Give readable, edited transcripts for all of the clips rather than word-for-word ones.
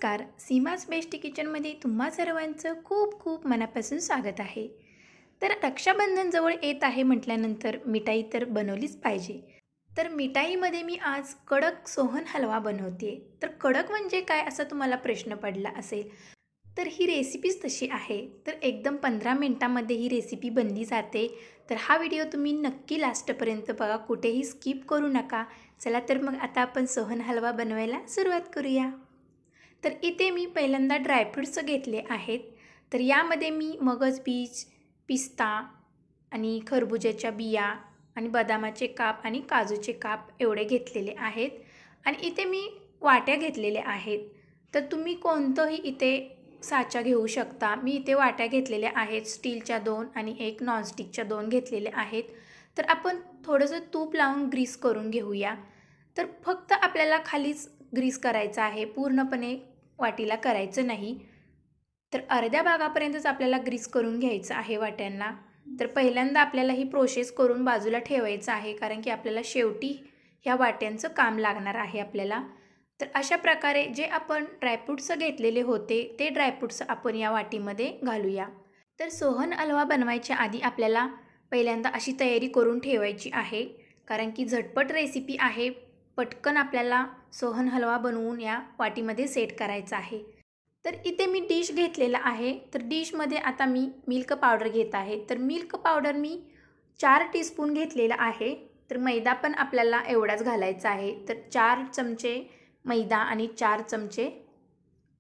नमस्कार. सीमाज बेस्ट किचनमध्ये तुम्हा सर्वांचं खूप खूप मनापासून स्वागत आहे. तर रक्षाबंधन जवळ येत आहे म्हटल्यानंतर मिठाई तर बनवलीच पाहिजे. तर मिठाईमध्ये मी आज कडक सोहन हलवा बनवते. तर कडक म्हणजे काय असा तुम्हाला प्रश्न पडला असेल. तर ही रेसिपीच तशी आहे. तर एकदम 15 मिनिटांमध्ये ही रेसिपी बनली जाते. तर हा व्हिडिओ तुम्ही नक्की लास्टपर्यंत बघा, कुठेही स्किप करू नका. चला तर मग आता आपण सोहन हलवा बनवायला सुरुवात करूया. तर इथे मी पहिल्यांदा ड्रायफ्रूट्स घेतले आहेत. तर यामध्ये मी मगज बीज, पिस्ता आणि खरबुजाच्या बिया आणि बदामाचे काप आणि काजूचे काप एवढे घेतलेले आहेत. आणि इथे मी वाट्या घेतलेल्या आहेत. तर तुम्ही कोणतंही इथे साचा घेऊ शकता. मी इथे वाट्या घेतलेल्या आहेत. स्टीलच्या 2 आणि एक नॉनस्टिकच्या 2 घेतलेल्या आहेत. तर आपण थोडंसं तूप लावून ग्रीस करून घेऊया. तर फक्त आपल्याला खालीच ग्रीस करायचं आहे, पूर्णपणे वाटीला करायचं नाही. तर अर्ध्या भागापर्यंतच आपल्याला ग्रीस करून घ्यायचं आहे वाट्यांना. तर पहिल्यांदा आपल्याला ही प्रोसेस करून बाजूला ठेवायचं आहे, कारण की आपल्याला शेवटी ह्या वाट्यांचं काम लागणार आहे आपल्याला. तर अशा प्रकारे जे आपण ड्रायफ्रूट्स घेतलेले होते ते ड्रायफ्रूट्स आपण या वाटीमध्ये घालूया. तर सोहन हलवा बनवायच्या आधी आपल्याला पहिल्यांदा अशी तयारी करून ठेवायची आहे, कारण की झटपट रेसिपी आहे. पटकन आपल्याला सोहन हलवा बनवून या वाटीमध्ये सेट करायचा आहे. तर इथे मी डिश घेतलेला आहे. तर डिशमध्ये आता मी मिल्क पावडर घेत आहे. तर मिल्क पावडर मी 4 टीस्पून घेतलेला आहे. तर मैदा पण आपल्याला एवढाच घालायचा आहे. तर 4 चमचे मैदा आणि 4 चमचे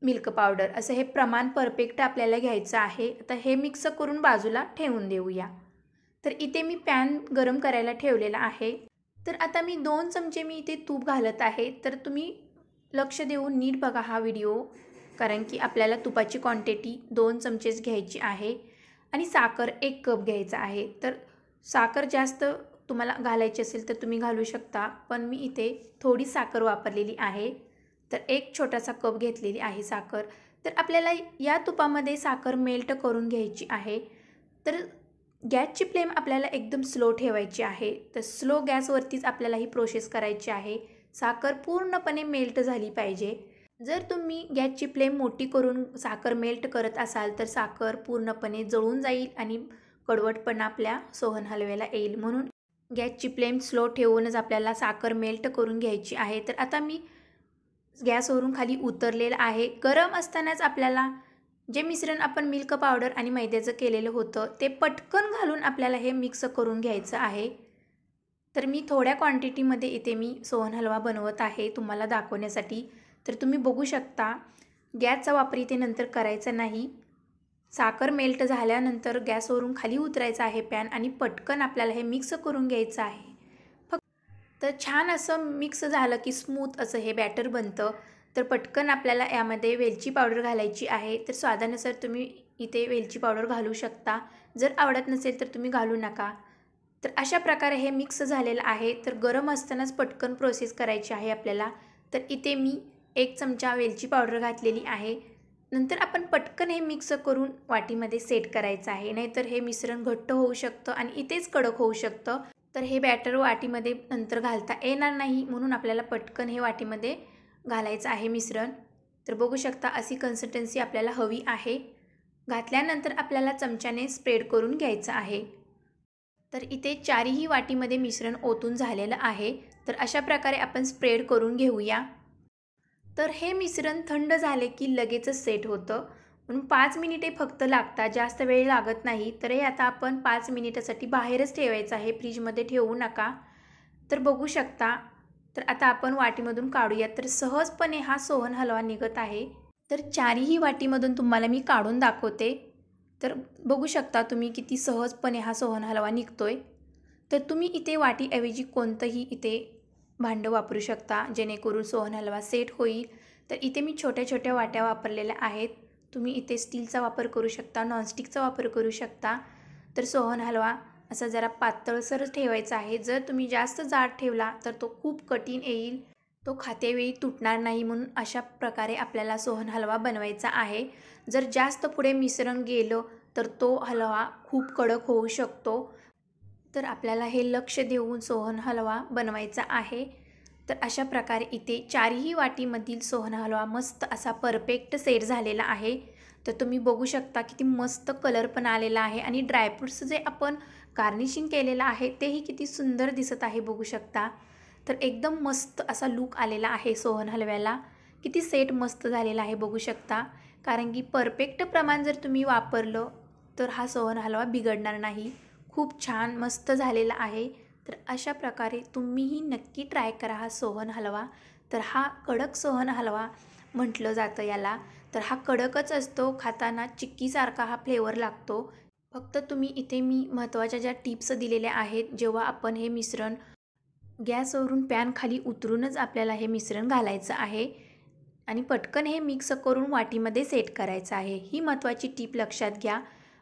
मिल्क पावडर असं हे प्रमाण परफेक्ट आपल्याला घ्यायचं आहे. आता हे मिक्स करून बाजूला ठेवून देऊया. तर इथे मी पॅन गरम करायला ठेवलेला आहे. तर आता मी 2 चमचे मी इथे तूप घालत आहे. तर तुम्ही लक्ष देऊन नीट बघा हा व्हिडिओ, कारण की आपल्याला तुपाची क्वांटिटी 2 चमचेच घ्यायची आहे. आणि साखर 1 कप घ्यायचा आहे. तर साखर जास्त तुम्हाला घालायची असेल तर तुम्ही घालू शकता, पण मी इथे थोडी साखर वापरलेली आहे. तर 1 छोटासा कप घेतलेली आहे साखर. तर आपल्याला या तुपामध्ये साखर मेल्ट करून घ्यायची आहे. तर गॅसची फ्लेम आपल्याला एकदम स्लो ठेवायची आहे. तर स्लो गॅसवरतीच आपल्याला ही प्रोसेस करायची आहे. साखर पूर्णपणे मेल्ट झाली पाहिजे. जर तुम्ही गॅसची फ्लेम मोठी करून साखर मेल्ट करत असाल तर साखर पूर्णपणे जळून जाईल आणि कडवटपणा आपल्या सोहन हलव्याला येईल. म्हणून गॅसची फ्लेम स्लो ठेवूनच आपल्याला साखर मेल्ट करून घ्यायची आहे. तर आता मी गॅसवरून खाली उतरलेलं आहे. गरम असतानाच आपल्याला जे मिश्रण आपण मिल्क पावडर आणि मैद्याचं केलेलं होतं ते पटकन घालून आपल्याला हे मिक्स करून घ्यायचं आहे. तर मी थोड्या क्वांटिटीमध्ये इथे मी सोहन हलवा बनवत आहे तुम्हाला दाखवण्यासाठी. तर तुम्ही बघू शकता गॅसचा वापर इथे नंतर करायचा नाही. साखर मेल्ट झाल्यानंतर गॅसवरून खाली उतरायचं आहे पॅन आणि पटकन आपल्याला हे मिक्स करून घ्यायचं आहे. तर छान असं मिक्स झालं की स्मूथ असं हे बॅटर बनतं. तर पटकन आपल्याला यामध्ये वेलची पावडर घालायची आहे. तर स्वादानुसार तुम्ही इथे वेलची पावडर घालू शकता. जर आवडत नसेल तर तुम्ही घालू नका. तर अशा प्रकारे हे मिक्स झालेलं आहे. तर गरम असतानाच पटकन प्रोसेस करायची आहे आपल्याला. तर इथे मी 1 चमचा वेलची पावडर घातलेली आहे. नंतर आपण पटकन हे मिक्स करून वाटीमध्ये सेट करायचं आहे, नाहीतर हे मिश्रण घट्ट होऊ शकतं आणि इथेच कडक होऊ शकतं. तर हे बॅटर वाटीमध्ये नंतर घालता येणार नाही, म्हणून आपल्याला पटकन हे वाटीमध्ये घालायचं आहे मिश्रण. तर बघू शकता अशी कन्सिस्टन्सी आपल्याला हवी आहे. घातल्यानंतर आपल्याला चमच्याने स्प्रेड करून घ्यायचं आहे. तर इथे 4ही वाटीमध्ये मिश्रण ओतून झालेलं आहे. तर अशा प्रकारे आपण स्प्रेड करून घेऊया. तर हे मिश्रण थंड झाले की लगेचच सेट होतं, म्हणून 5 मिनिटे फक्त लागतात, जास्त वेळ लागत नाही. तर हे आता आपण 5 मिनिटासाठी बाहेरच ठेवायचं आहे, फ्रीजमध्ये ठेवू नका. तर बघू शकता. तर आता आपण वाटीमधून काढूया. तर सहजपणे हा सोहन हलवा निघत आहे. तर 4ही वाटीमधून तुम्हाला मी काढून दाखवते. तर बघू शकता तुम्ही किती सहजपणे हा सोहन हलवा निघतोय. तर तुम्ही इथे वाटीऐवजी कोणतंही इथे भांडं वापरू शकता, जेणेकरून सोहन हलवा सेट होईल. तर इथे मी छोट्या छोट्या वाट्या वापरलेल्या आहेत. तुम्ही इथे स्टीलचा वापर करू शकता, नॉनस्टिकचा वापर करू शकता. तर सोहन हलवा असा जरा पातळसर ठेवायचा आहे. जर तुम्ही जास्त जाड ठेवला तर तो खूप कठीण येईल, तो खातेवेळी तुटणार नाही. म्हणून अशा प्रकारे आपल्याला सोहन हलवा बनवायचा आहे. जर जास्त पुढे मिश्रण गेलं तर तो हलवा खूप कडक होऊ शकतो. तर आपल्याला हे लक्ष देऊन सोहन हलवा बनवायचा आहे. तर अशा प्रकारे इथे चारही वाटीमधील सोहन हलवा मस्त असा परफेक्ट सेट झालेला आहे। तर तुम्ही बघू शकता किती मस्त कलर पण आलेला आहे आणि ड्रायफ्रूट्स जे आपण गार्निशिंग केलेलं आहे तेही किती सुंदर दिसत आहे बघू शकता। तर एकदम मस्त असा लूक आलेला आहे सोहन हलव्याला। किती सेट मस्त झालेला आहे बघू शकता, कारण की परफेक्ट प्रमाण जर तुम्ही वापरलं तर हा सोहन हलवा बिघडणार नाही। खूप छान मस्त झालेला आहे। तर अशा प्रकारे तुम्हीही नक्की ट्राय करा हा सोहन हलवा। तर हा कडक सोहन हलवा म्हटलं जातं याला। तर हा कडकच असतो, खाताना चिक्कीसारखा हा फ्लेवर लागतो। फक्त तुम्ही इथे मी महत्त्वाच्या ज्या टिप्स दिलेल्या आहेत, जेव्हा आपण हे मिश्रण गॅसवरून पॅन खाली उतरूनच आपल्याला हे मिश्रण घालायचं आहे आणि पटकन हे मिक्स करून वाटीमध्ये सेट करायचं आहे। ही महत्त्वाची टीप लक्षात घ्या।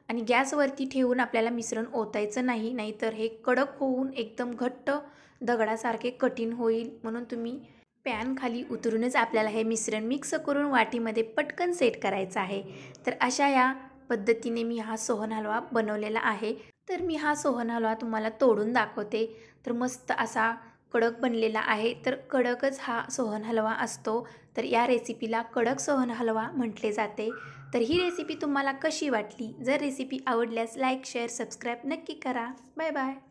आणि गॅसवरती ठेवून आपल्याला मिश्रण ओतायचं नाही, नाहीतर हे कडक होऊन एकदम घट्ट दगडासारखे कठीण होईल। म्हणून तुम्ही पॅन खाली उतरूनच आपल्याला हे मिश्रण मिक्स करून वाटीमध्ये पटकन सेट करायचं आहे। तर अशा या पद्धतीने मी हा सोहन हलवा बनवलेला आहे। तर मी हा सोहन हलवा तुम्हाला तोडून दाखवते। तर मस्त असा कडक बनलेला आहे। तर कडकच हा सोहन हलवा असतो। तर या रेसिपीला कडक सोहन हलवा म्हटले जाते। तर ही रेसिपी तुम्हाला कशी वाटली? जर रेसिपी आवडल्यास लाईक, शेअर, सबस्क्राईब नक्की करा। Bye bye.